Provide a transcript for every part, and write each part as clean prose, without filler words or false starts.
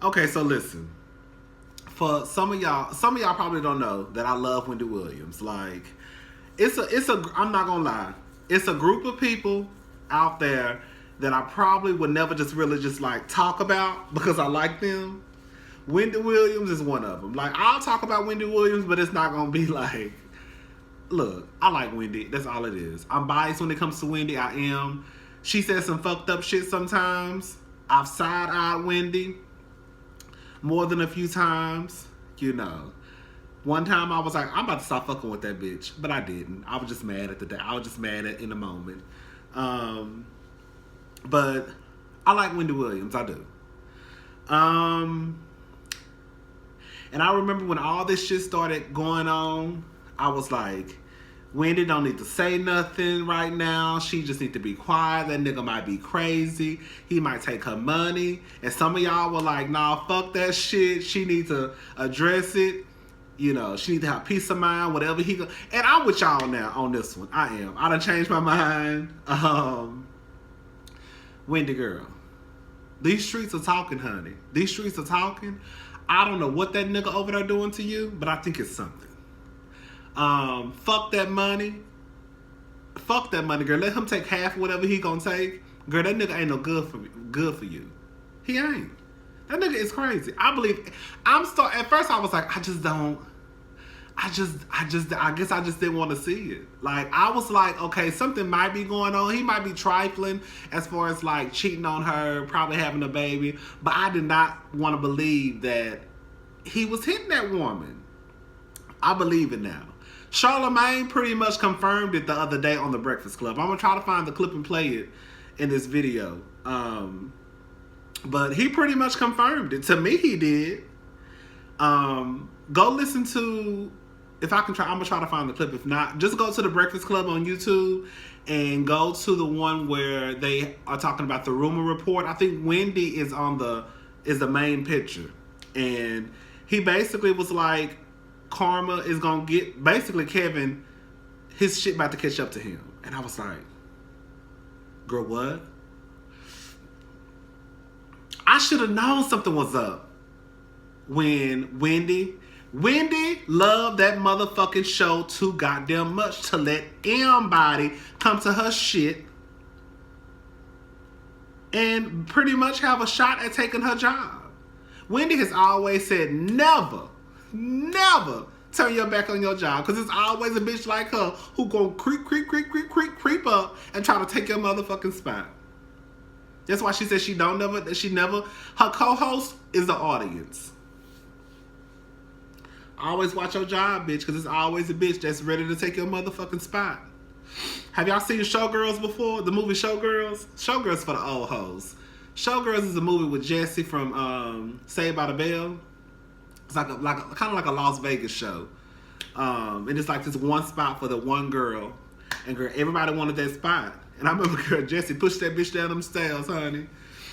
Okay, so listen. For some of y'all probably don't know that I love Wendy Williams. Like, I'm not gonna lie, it's a group of people out there that I probably would never just really just like talk about because I like them. Wendy Williams is one of them. Like, I'll talk about Wendy Williams, but it's not gonna be like, look, I like Wendy. That's all it is. I'm biased when it comes to Wendy. I am. She says some fucked up shit sometimes. I've side-eyed Wendy more than a few times. You know. One time I was like, I'm about to stop fucking with that bitch. But I didn't. I was just mad at the day. I was just mad at in the moment. But I like Wendy Williams. I do. And I remember when all this shit started going on, I was like, Wendy don't need to say nothing right now. She just need to be quiet. That nigga might be crazy. He might take her money. And some of y'all were like, nah, fuck that shit. She need to address it. You know, she need to have peace of mind, whatever he go. And I'm with y'all now on this one. I am. I done changed my mind. Wendy girl. These streets are talking, honey. These streets are talking. I don't know what that nigga over there doing to you, but I think it's something. Fuck that money. Fuck that money, girl. Let him take half of whatever he gonna take. Girl, that nigga ain't no good for you. He ain't. That nigga is crazy. I believe. At first I was like, I guess I just didn't want to see it. Like, I was like, okay, something might be going on. He might be trifling as far as like cheating on her, probably having a baby. But I did not want to believe that he was hitting that woman. I believe it now. Charlamagne pretty much confirmed it the other day on The Breakfast Club. I'm going to try to find the clip and play it in this video. But he pretty much confirmed it. To me, he did. Go listen to, if I can try, I'm going to try to find the clip. If not, just go to The Breakfast Club on YouTube and go to the one where they are talking about the rumor report. I think Wendy is the main picture. And he basically was like, karma is gonna get, basically Kevin, his shit about to catch up to him. And I was like, girl, what? I should have known something was up when Wendy loved that motherfucking show too goddamn much to let anybody come to her shit and pretty much have a shot at taking her job. Wendy has always said never turn your back on your job, because it's always a bitch like her who gonna creep up and try to take your motherfucking spot. That's why she said her co-host is the audience. Always watch your job, bitch, because it's always a bitch that's ready to take your motherfucking spot. Have y'all seen Showgirls before? The movie Showgirls? Showgirls for the old hoes. Showgirls is a movie with Jesse from Saved by the Bell. It's kind of like a Las Vegas show. And it's like this one spot for the one girl. And girl, everybody wanted that spot. And I remember girl Jessie pushed that bitch down them stairs, honey.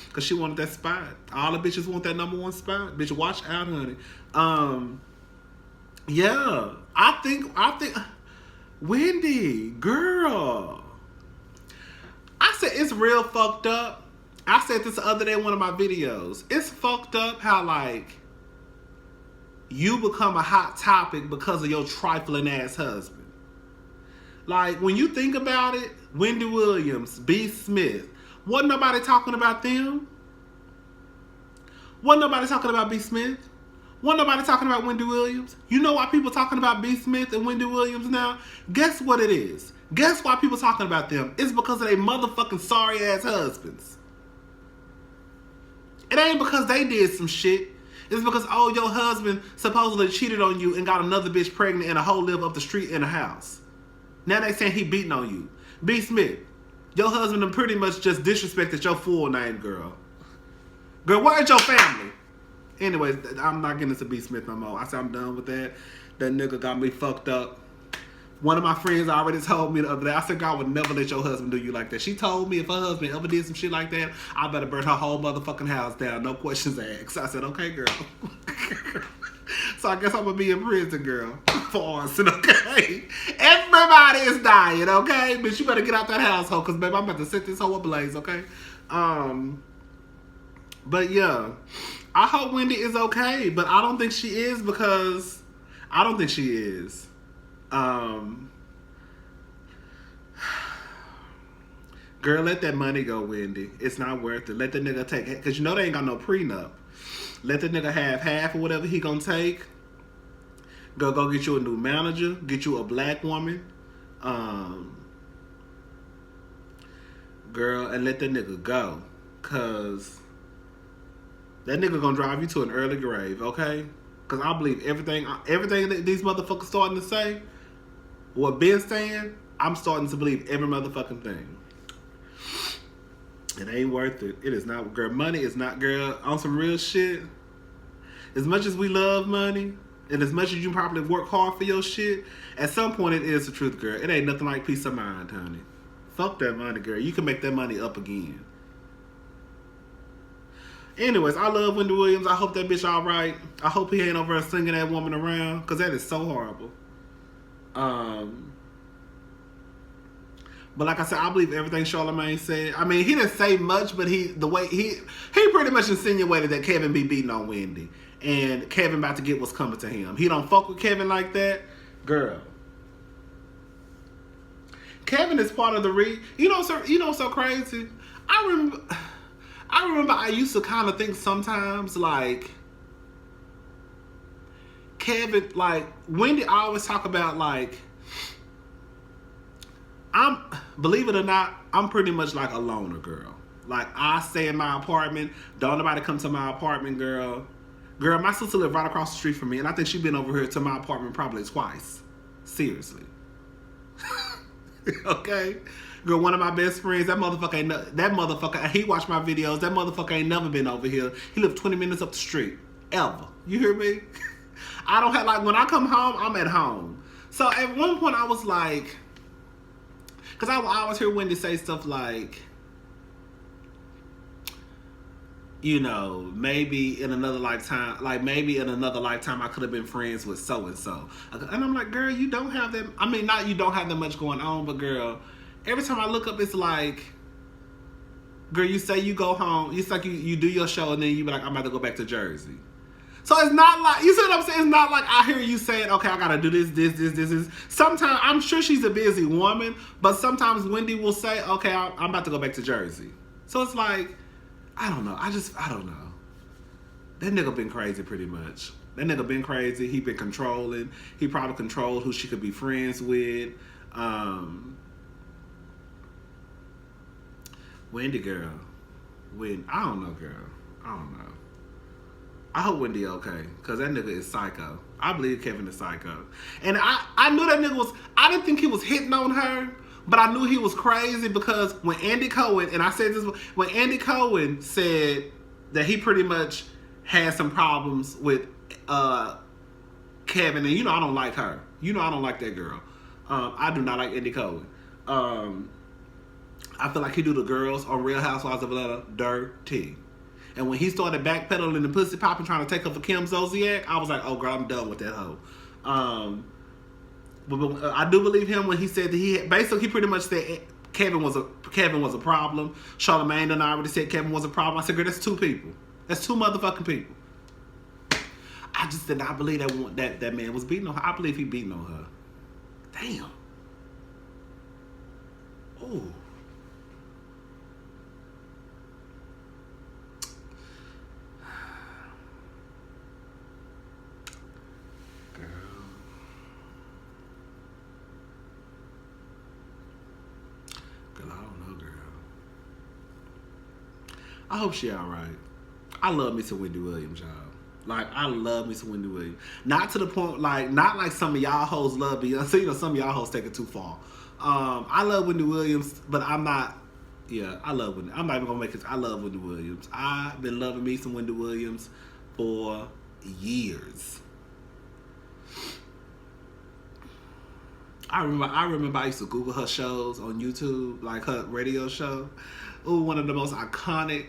Because she wanted that spot. All the bitches want that number one spot. Bitch, watch out, honey. Yeah. I think Wendy, girl. I said it's real fucked up. I said this the other day in one of my videos. It's fucked up how like you become a hot topic because of your trifling ass husband. Like, when you think about it, Wendy Williams, B. Smith, wasn't nobody talking about them? Wasn't nobody talking about B. Smith? Wasn't nobody talking about Wendy Williams? You know why people talking about B. Smith and Wendy Williams now? Guess what it is? Guess why people talking about them? It's because of their motherfucking sorry ass husbands. It ain't because they did some shit. It's because, oh, your husband supposedly cheated on you and got another bitch pregnant and a hoe live up the street in a house. Now they saying he beating on you. B. Smith, your husband done pretty much just disrespected your full name, girl. Girl, where's your family? Anyways, I'm not getting into B. Smith no more. I said I'm done with that. That nigga got me fucked up. One of my friends already told me the other day, I said, God would never let your husband do you like that. She told me if her husband ever did some shit like that, I better burn her whole motherfucking house down. No questions asked. I said, okay, girl. So I guess I'm going to be in prison, girl, for arson, okay? Everybody is dying, okay? Bitch, you better get out that household, because, baby, I'm about to set this hoe ablaze, okay? But, yeah. I hope Wendy is okay, but I don't think she is because I don't think she is. Girl, let that money go, Wendy. It's not worth it. Let the nigga take it. Because you know they ain't got no prenup. Let the nigga have half or whatever he gonna take. Go get you a new manager. Get you a black woman. Girl, and let that nigga go. Because that nigga gonna drive you to an early grave, okay? Because I believe everything that these motherfuckers starting to say, what Ben's saying, I'm starting to believe every motherfucking thing. It ain't worth it. It is not, girl. Money is not, girl, on some real shit. As much as we love money, and as much as you probably work hard for your shit, at some point it is the truth, girl. It ain't nothing like peace of mind, honey. Fuck that money, girl. You can make that money up again. Anyways, I love Wendy Williams. I hope that bitch alright. I hope he ain't over there slinging that woman around, because that is so horrible. But like I said, I believe everything Charlamagne said. I mean, he didn't say much, but he pretty much insinuated that Kevin be beating on Wendy. And Kevin about to get what's coming to him. He don't fuck with Kevin like that. Girl. Kevin is part of the You know so crazy? I remember I used to kind of think sometimes, like, Kevin, like, Wendy always talk about, like, believe it or not, I'm pretty much like a loner girl. Like, I stay in my apartment. Don't nobody come to my apartment, girl. Girl, my sister live right across the street from me, and I think she been over here to my apartment probably twice. Seriously. Okay? Girl, one of my best friends, that motherfucker, he watched my videos. That motherfucker ain't never been over here. He lived 20 minutes up the street. Ever. You hear me? I don't have, like, when I come home, I'm at home. So at one point I was like, because I always hear Wendy say stuff like, you know, maybe in another lifetime I could have been friends with so-and-so. And I'm like, girl, you don't have that. I mean, not you don't have that much going on, but girl, every time I look up, it's like, girl, you say you go home. It's like you do your show and then you be like, I'm about to go back to Jersey. So it's not like, you see what I'm saying? It's not like I hear you saying, okay, I gotta do this. Sometimes, I'm sure she's a busy woman, but sometimes Wendy will say, okay, I'm about to go back to Jersey. So it's like, I don't know. I don't know. That nigga been crazy pretty much. That nigga been crazy. He been controlling. He probably controlled who she could be friends with. Wendy, girl. I don't know, girl. I don't know. I hope Wendy okay, because that nigga is psycho. I believe Kevin is psycho. And I knew that nigga I didn't think he was hitting on her, but I knew he was crazy because when Andy Cohen, and I said this, when Andy Cohen said that he pretty much had some problems with Kevin, and you know I don't like her. You know I don't like that girl. I do not like Andy Cohen. I feel like he do the girls on Real Housewives of Atlanta dirty. And when he started backpedaling and pussy popping, trying to take her for Kim Zolciak, I was like, oh girl, I'm done with that hoe. But I do believe him when he said that he pretty much said Kevin was a problem. Charlamagne and I already said Kevin was a problem. I said, girl, that's two people. That's two motherfucking people. I just did not believe that man was beating on her. I believe he beating on her. Damn. Ooh. I hope she alright. I love me some Wendy Williams, y'all. Like, I love me some Wendy Williams. Not to the point, like, not like some of y'all hoes love Beyonce. You know, some of y'all hoes take it too far. I love Wendy Williams, but I'm not, I love Wendy. I'm not even gonna make it, I love Wendy Williams. I've been loving me some Wendy Williams for years. I remember I used to Google her shows on YouTube, like her radio show. Ooh, one of the most iconic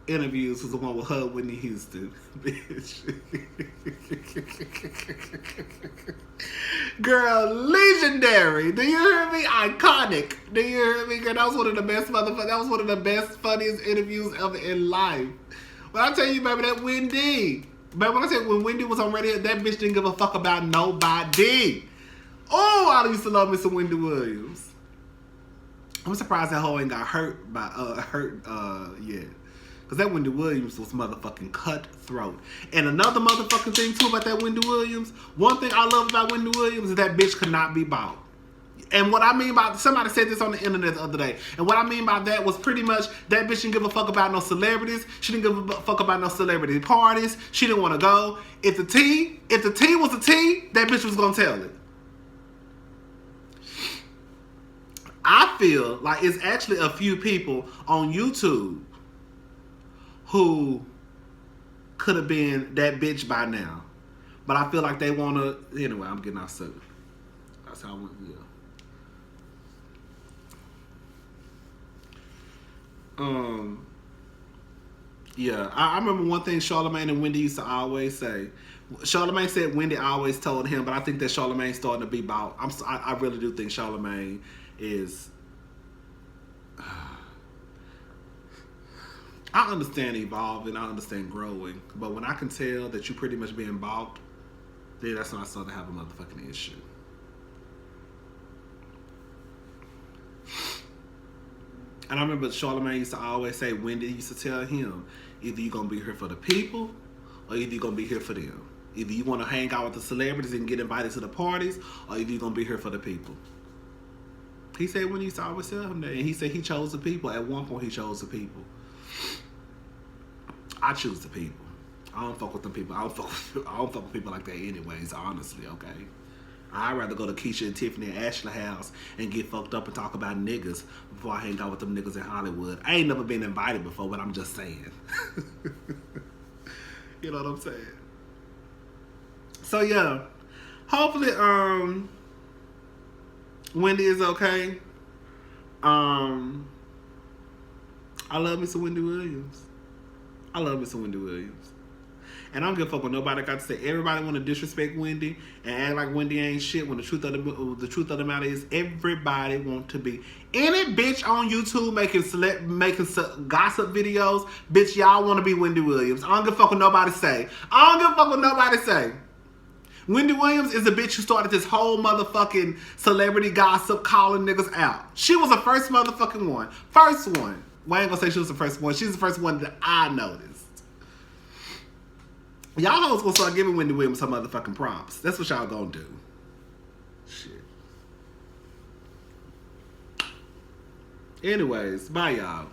interviews was the one with her and Whitney Houston. Bitch. Girl, legendary. Do you hear me? Iconic. Do you hear me? Girl, that was one of the best funniest interviews ever in life. But I tell you, baby, that Wendy. But when I said when Wendy was on radio, that bitch didn't give a fuck about nobody. Oh, I used to love me some Wendy Williams. I'm surprised that hoe ain't got hurt yet. Cause that Wendy Williams was motherfucking cutthroat. And another motherfucking thing too about that Wendy Williams, one thing I love about Wendy Williams is that bitch could not be bought. And what I mean by, somebody said this on the internet the other day, and what I mean by that was pretty much that bitch didn't give a fuck about no celebrities. She didn't give a fuck about no celebrity parties. She didn't want to go. If the tea was the tea, that bitch was gonna tell it. I feel like it's actually a few people on YouTube who could have been that bitch by now. But I feel like they want to... Anyway, I'm getting off subject. That's how I went, yeah. I remember one thing Charlamagne and Wendy used to always say. Charlamagne said Wendy always told him, but I think that Charlamagne's starting to be about... I really do think Charlamagne is... I understand evolving, I understand growing, but when I can tell that you pretty much being balked, then that's when I start to have a motherfucking issue. And I remember Charlamagne used to always say, Wendy used to tell him, either you're going to be here for the people, or either you're going to be here for them. Either you want to hang out with the celebrities and get invited to the parties, or either you're going to be here for the people. He said Wendy used to always tell him that, and he said he chose the people. At one point, he chose the people. I choose the people. I don't fuck with them people. I don't fuck with people like that anyways, honestly, okay? I'd rather go to Keisha and Tiffany and Ashley house and get fucked up and talk about niggas before I hang out with them niggas in Hollywood. I ain't never been invited before, but I'm just saying. You know what I'm saying? So yeah, hopefully Wendy is okay. I love me some Wendy Williams. I love me some Wendy Williams. And I don't give a fuck what nobody got to say. Everybody want to disrespect Wendy and act like Wendy ain't shit when the truth of the matter is everybody want to be. Any bitch on YouTube making gossip videos, bitch, y'all want to be Wendy Williams. I don't give a fuck what nobody say. I don't give a fuck what nobody say. Wendy Williams is the bitch who started this whole motherfucking celebrity gossip calling niggas out. She was the first motherfucking one. First one. Well, I ain't gonna say she was the first one. She's the first one that I noticed. Y'all hoes gonna start giving Wendy Williams some motherfucking props. That's what y'all gonna do. Shit. Anyways, bye y'all.